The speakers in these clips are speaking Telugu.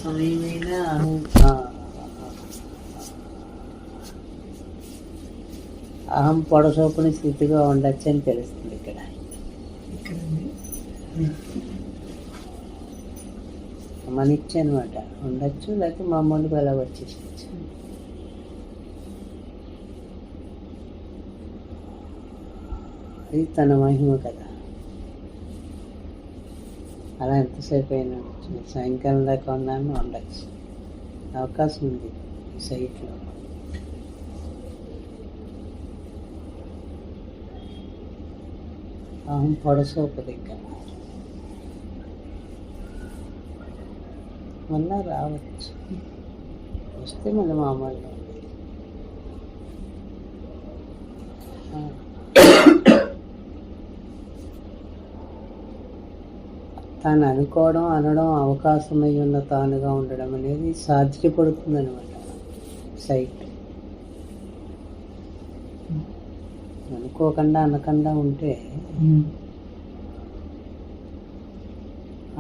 సమయమైనా అహం పొడసోపుని స్థితిగా ఉండొచ్చు అని తెలుస్తుంది ఇక్కడ. మనిచ్చి అనమాట ఉండొచ్చు, లేకపోతే మామూలుగా అలా వచ్చేసచ్చు. అది తన మహిమ కదా. అలా ఎంతసేపు అయినా ఉండొచ్చు. సాయంకాలం దాకా ఉన్నాను ఉండొచ్చు, అవకాశం ఉంది ఈ సైట్లో. అహం పొడసోపు దగ్గర మళ్ళా రావచ్చు, వస్తే మళ్ళీ మామూలుగా తాను అనుకోవడం అనడం అవకాశమై ఉన్న తానుగా ఉండడం అనేది సాధ్యపడుతుంది అనమాట సైట్. అనుకోకుండా అనకుండా ఉంటే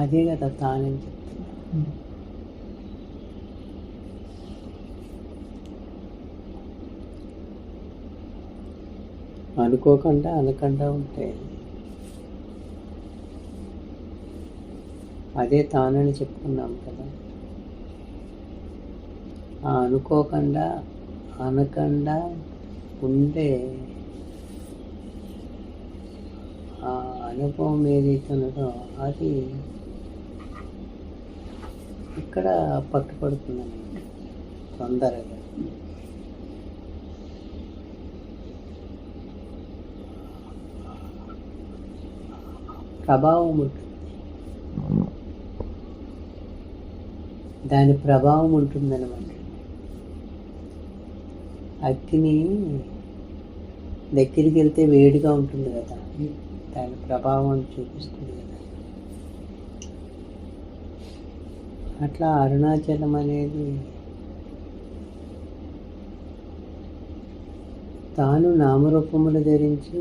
అదే కదా తానని చెప్తున్నా. అనుకోకుండా అనకుండా ఉంటే అదే తానని చెప్పుకున్నాం కదా. ఆ అనుకోకుండా అనకుండా ఉండే ఆ అనుభవం ఏదైతే ఉన్నదో అది ఇక్కడ పట్టుపడుతుందన్నమాట తొందరగా. ప్రభావం ఉంటుంది, దాని ప్రభావం ఉంటుందన్నమాట. అగ్ని దగ్గరికి వెళ్తే వేడిగా ఉంటుంది కదా, దాని ప్రభావం చూపిస్తుంది కదా. అట్లా అరుణాచలం అనేది తాను నామరూపములు ధరించి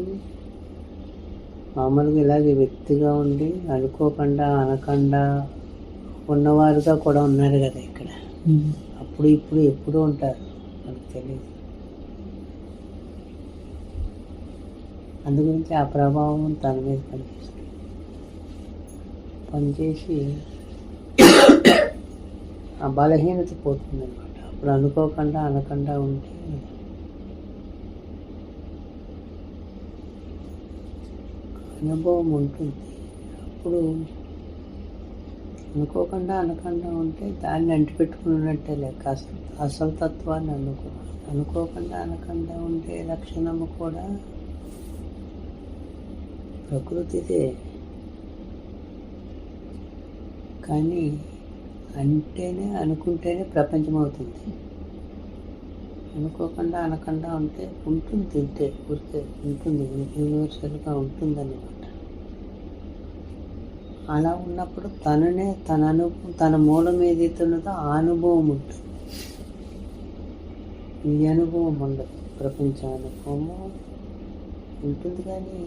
మామూలుగా ఇలాగే వ్యక్తిగా ఉండి అనుకోకుండా అనకుండా ఉన్నవారుగా కూడా ఉన్నారు కదా ఇక్కడ. అప్పుడు ఇప్పుడు ఎప్పుడు ఉంటారు మనకు తెలియదు. అందుగురించి ఆ ప్రభావం తన మీద పనిచేసి ఆ బలహీనత పోతుంది అనమాట. అప్పుడు అనుకోకుండా అనకుండా ఉంటే అనుభవం ఉంటుంది. అప్పుడు అనుకోకుండా అనకుండా ఉంటే దాన్ని అంటిపెట్టుకున్నట్టే లెక్క. అసలు తత్వాన్ని అనుకోకుండా అనకుండా ఉండే లక్షణము కూడా ప్రకృతిదే. కానీ అంటేనే అనుకుంటేనే ప్రపంచం అవుతుంది. అనుకోకుండా అనకుండా ఉంటే ఉంటుంది, తింటే ఊరికే ఉంటుంది, యూనివర్సల్గా ఉంటుందన్నమాట. అలా ఉన్నప్పుడు తననే తన మూలం ఏదైతే ఉన్నదో ఆ అనుభవం ఉంటుంది. ఈ అనుభవం ఉండదు. ప్రపంచ అనుభవము ఉంటుంది కానీ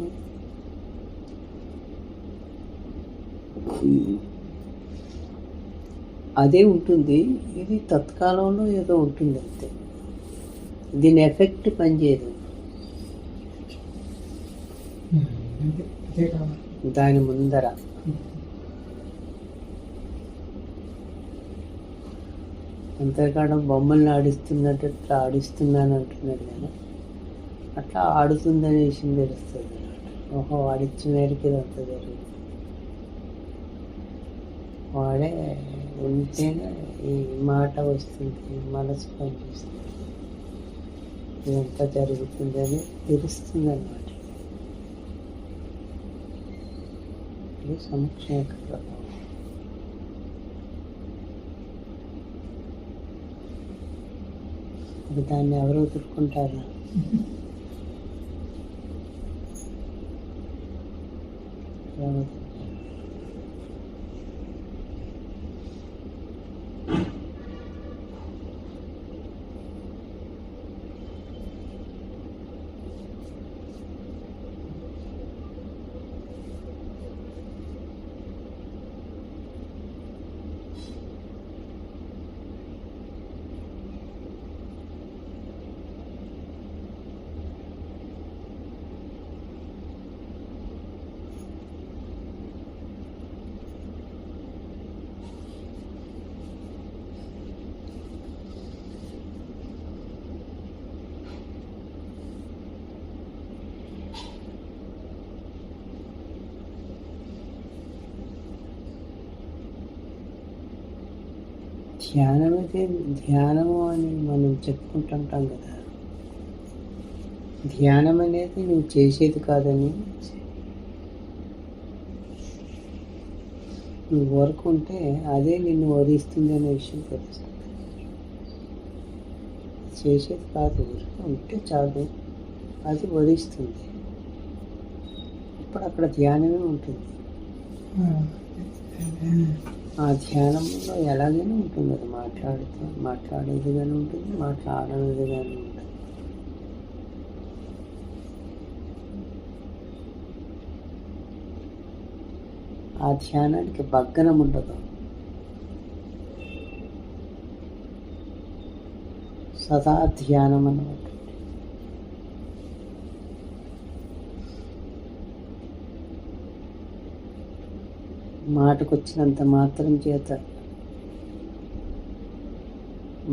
అదే ఉంటుంది. ఇది తత్కాలంలో ఏదో ఉంటుంది అంతే. దీని ఎఫెక్ట్ పనిచేయదు. దాని ముందర అంతేకాడం బొమ్మల్ని ఆడిస్తున్నట్టు అట్లా ఆడిస్తున్నాను అంటున్నాడు కదా, అట్లా ఆడుతుందనే విషయం తెలుస్తుంది అన్నమాట. ఓహో ఆడిచ్చిన మేరకు ఇదంతా జరుగుతుంది. వాడే ఉంటేనే ఈ మాట వస్తుంది, మనసు పనిచేస్తుంది, ఇదంతా జరుగుతుందని తెలుస్తుంది అన్నమాట. ఇది సమక్ష యొక్క ప్రభావం. అది దాన్ని ఎవరు ఎదుర్కొంటారా? ధ్యానం అయితే ధ్యానము అని మనం చెప్పుకుంటుంటాం కదా. ధ్యానం అనేది నువ్వు చేసేది కాదని, నువ్వు కోరుకుంటే అదే నిన్ను వరిస్తుంది అనే విషయం తెలుస్తుంది. చేసేది కాదు, ఉంటే చాలు, అది వరిస్తుంది. ఇప్పుడు అక్కడ ధ్యానమే ఉంటుంది. ఆ ధ్యానంలో ఎలాగైనా ఉంటుంది. అది మాట్లాడేది కానీ ఉంటుంది, మాట్లాడేది కానీ ఉంటుంది. ఆ ధ్యానానికి భగ్నం ఉండదు. సదా ధ్యానం అన్నమాట. మాటకొచ్చినంత మాత్రం చేత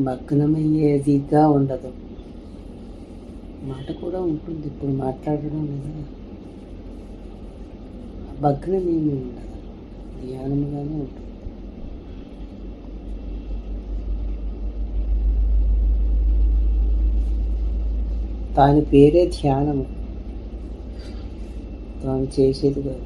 భగ్నమయ్యేదిగా ఉండదు. మాట కూడా ఉంటుంది, ఇప్పుడు మాట్లాడడం లేదా, భగ్నం ఏమీ ఉండదు, ధ్యానముగానే ఉంటుంది. దాని పేరే ధ్యానము, తాను చేసేది కాదు.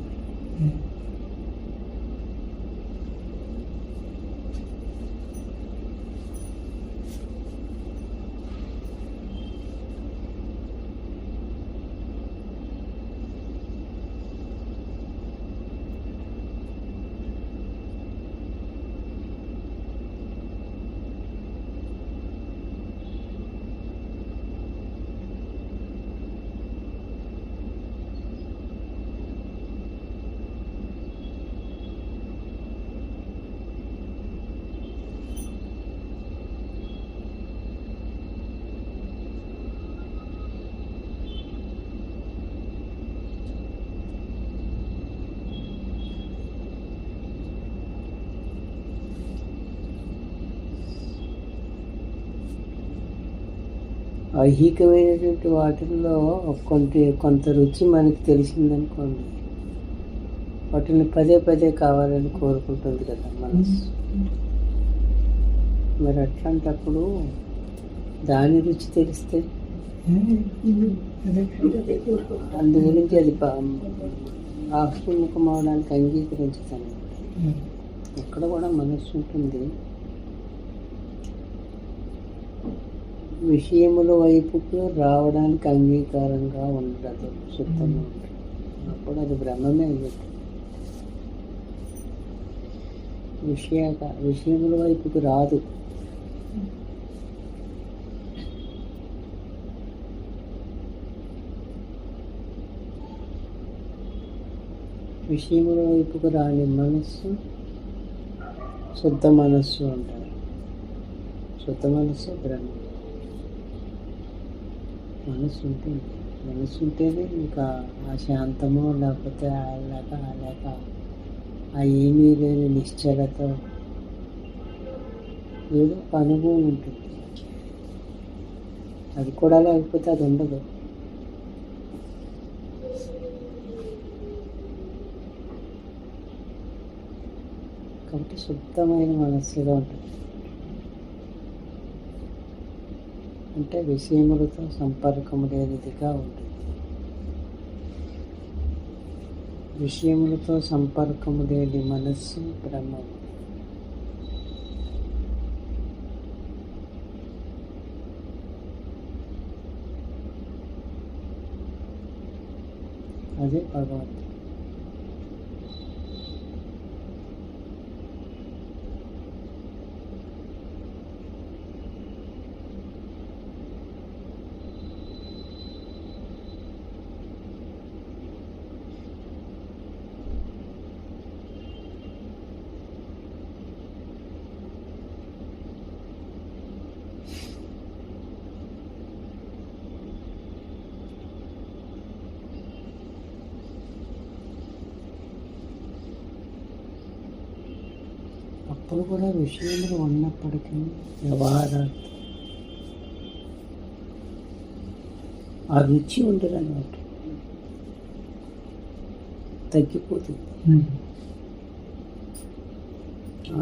ఐహికమైనటువంటి వాటిల్లో కొంత రుచి మనకి తెలిసిందనుకోండి, వాటిని పదే పదే కావాలని కోరుకుంటుంది కదా మనసు. మరి అట్లాంటప్పుడు దాని రుచి తెలిస్తే అందు గురించి అది ఆశ్రముఖం అవడానికి అంగీకరించుతాను. ఎక్కడ కూడా మనస్సు ఉంటుంది, విషయముల వైపుకు రావడానికి అంగీకారంగా ఉండదు, శుద్ధంగా ఉంటుంది. అప్పుడు అది బ్రహ్మమే అయ్యేది. విషయముల వైపుకు రాదు. విషయముల వైపుకు రాని మనస్సు శుద్ధ మనస్సు అంటారు. శుద్ధ మనస్సు బ్రహ్మ. మనస్సు ఉంటేనే ఇంకా ఆ శాంతము, లేకపోతే లేక ఆ ఏమీ లేని నిశ్చలత, ఏదో ఒక అనుభవం ఉంటుంది. అది కూడా లేకపోతే అది ఉండదు. కాబట్టి శుద్ధమైన మనస్సుగా ఉంటుంది. అంటే విషయములతో సంపర్కము లేనిదిగా ఉంటుంది. విషయములతో సంపర్కము లేని మనస్సు బ్రహ్మము. అదే భగవంతుడు. అప్పుడు కూడా విషయంలో ఉన్నప్పటికీ వ్యవహారాలు ఆ రుచి ఉండదు అన్నమాట, తగ్గిపోతుంది.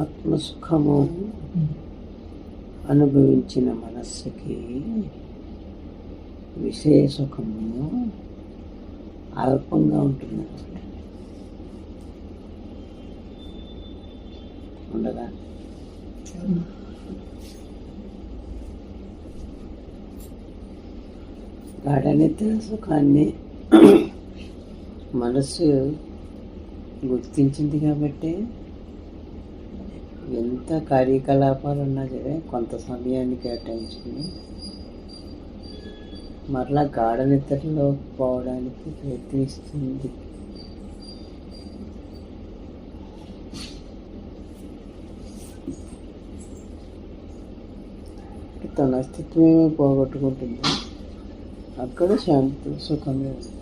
ఆత్మసుఖము అనుభవించిన మనస్సుకి విషయ సుఖము అల్పంగా ఉంటుంది ఉండదా? గాఢనిద్ర సుఖాన్ని మనస్సు గుర్తించింది కాబట్టి ఎంత కార్యకలాపాలు ఉన్నా సరే కొంత సమయాన్ని కేటాయించుకుని మరలా గాఢ నిద్రలో పోవడానికి ప్రయత్నిస్తుంది. తన అస్తిత్వమే పోగొట్టుకుంటుంది. అక్కడ శాంతి సుఖమే ఉంది.